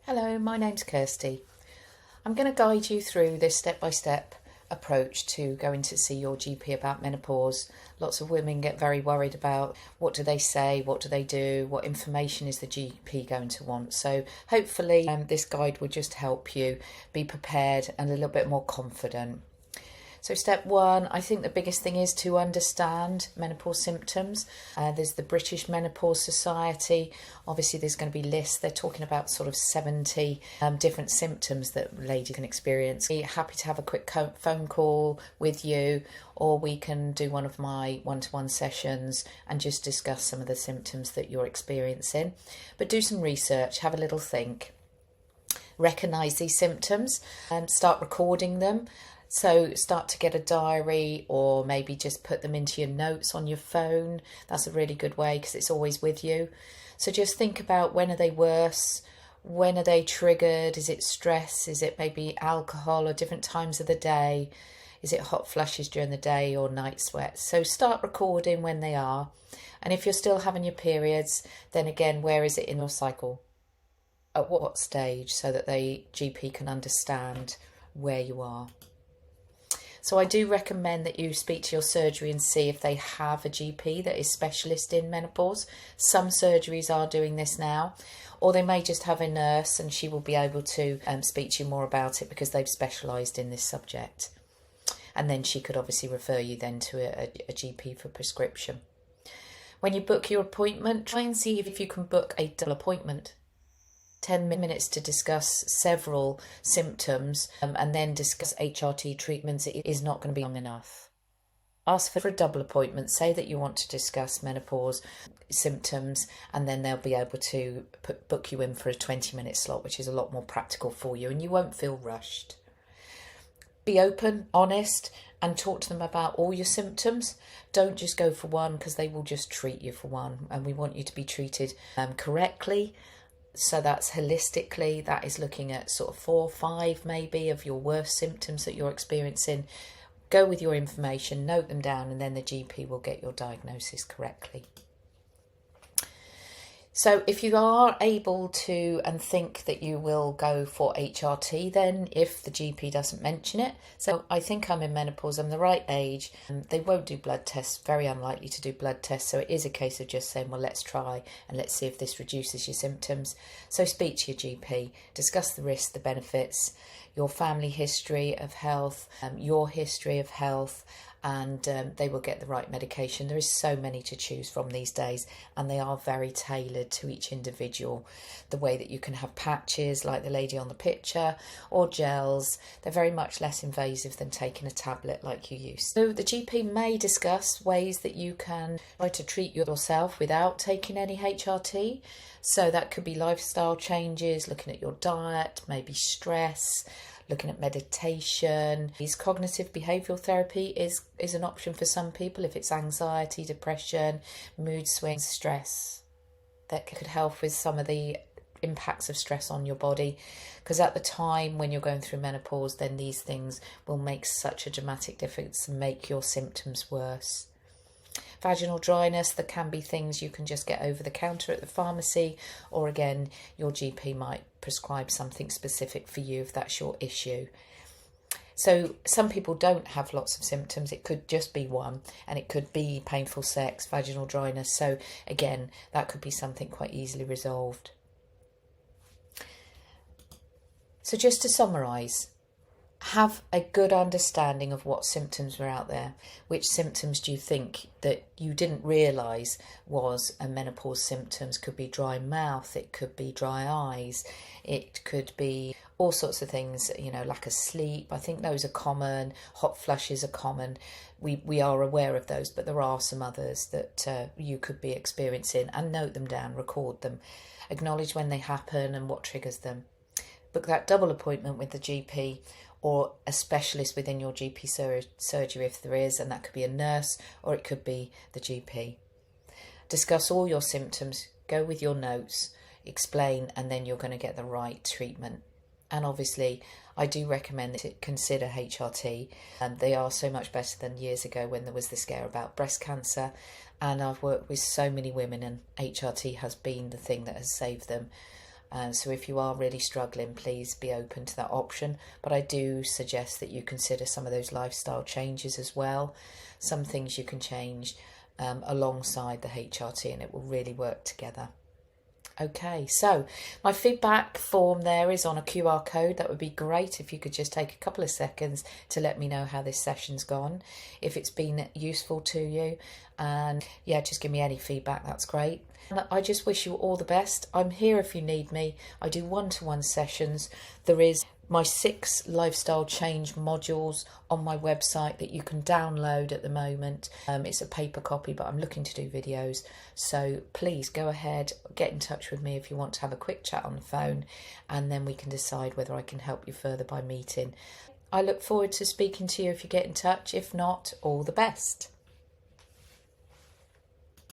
Hello, my name's Kirsty. I'm going to guide you through this step-by-step approach to going to see your GP about menopause. Lots of women get very worried about what do they say, what do they do, what information is the GP going to want. So hopefully this guide will just help you be prepared and a little bit more confident. So step one, I think the biggest thing is to understand menopause symptoms. There's the British Menopause Society. Obviously there's going to be lists. They're talking about sort of 70 different symptoms that ladies can experience. Be happy to have a quick phone call with you, or we can do one of my one-to-one sessions and just discuss some of the symptoms that you're experiencing. But do some research, have a little think. Recognise these symptoms and start recording them. So start to get a diary, or maybe just put them into your notes on your phone. That's a really good way because it's always with you. So just think about, when are they worse? When are they triggered? Is it stress? Is it maybe alcohol or different times of the day? Is it hot flushes during the day or night sweats? So start recording when they are. And if you're still having your periods, then again, where is it in your cycle? At what stage, so that the GP can understand where you are. So I do recommend that you speak to your surgery and see if they have a GP that is specialist in menopause. Some surgeries are doing this now, or they may just have a nurse and she will be able to speak to you more about it because they've specialised in this subject. And then she could obviously refer you then to a GP for prescription. When you book your appointment, try and see if you can book a double appointment. 10 minutes to discuss several symptoms and then discuss HRT treatments is not going to be long enough. Ask for a double appointment. Say that you want to discuss menopause symptoms, and then they'll be able to book you in for a 20-minute slot, which is a lot more practical for you, and you won't feel rushed. Be open, honest, and talk to them about all your symptoms. Don't just go for one, because they will just treat you for one, and we want you to be treated correctly. So that's holistically, that is looking at sort of 4 or 5 maybe of your worst symptoms that you're experiencing. Go with your information, note them down, and then the GP will get your diagnosis correctly. So if you are able to and think that you will go for HRT, then if the GP doesn't mention it, so I think I'm in menopause, I'm the right age, they won't do blood tests, very unlikely to do blood tests, so it is a case of just saying, well, let's try and let's see if this reduces your symptoms. So speak to your GP, discuss the risks, the benefits, your family history of health, your history of health, and they will get the right medication. There is so many to choose from these days, and they are very tailored to each individual. The way that you can have patches like the lady on the picture, or gels, they're very much less invasive than taking a tablet like you used. So the GP may discuss ways that you can try to treat yourself without taking any HRT. So that could be lifestyle changes, looking at your diet, maybe stress, looking at meditation. Cognitive behavioural therapy is an option for some people if it's anxiety, depression, mood swings, stress. That could help with some of the impacts of stress on your body, because at the time when you're going through menopause, then these things will make such a dramatic difference and make your symptoms worse. Vaginal dryness, there can be things you can just get over the counter at the pharmacy, or again, your GP might prescribe something specific for you if that's your issue. So some people don't have lots of symptoms. It could just be one, and it could be painful sex, vaginal dryness. So again, that could be something quite easily resolved. So just to summarise, have a good understanding of what symptoms were out there. Which symptoms do you think that you didn't realise was a menopause symptoms? Could be dry mouth, it could be dry eyes, it could be all sorts of things, lack of sleep. I think those are common. Hot flushes are common. We are aware of those, but there are some others that you could be experiencing, and note them down, record them. Acknowledge when they happen and what triggers them. Book that double appointment with the GP, or a specialist within your GP surgery if there is, and that could be a nurse or it could be the GP. Discuss all your symptoms, go with your notes, explain, and then you're going to get the right treatment. And obviously, I do recommend that you consider HRT. They are so much better than years ago when there was the scare about breast cancer. And I've worked with so many women, and HRT has been the thing that has saved them. So if you are really struggling, please be open to that option. But I do suggest that you consider some of those lifestyle changes as well. Some things you can change alongside the HRT, and it will really work together. Okay, so my feedback form there is on a QR code. That would be great if you could just take a couple of seconds to let me know how this session's gone, if it's been useful to you, and yeah, just give me any feedback, that's great. And I just wish you all the best. I'm here if you need me. I do one-to-one sessions. There is my 6 lifestyle change modules on my website that you can download at the moment. It's a paper copy, but I'm looking to do videos. So please go ahead, get in touch with me if you want to have a quick chat on the phone, and then we can decide whether I can help you further by meeting. I look forward to speaking to you if you get in touch. If not, all the best.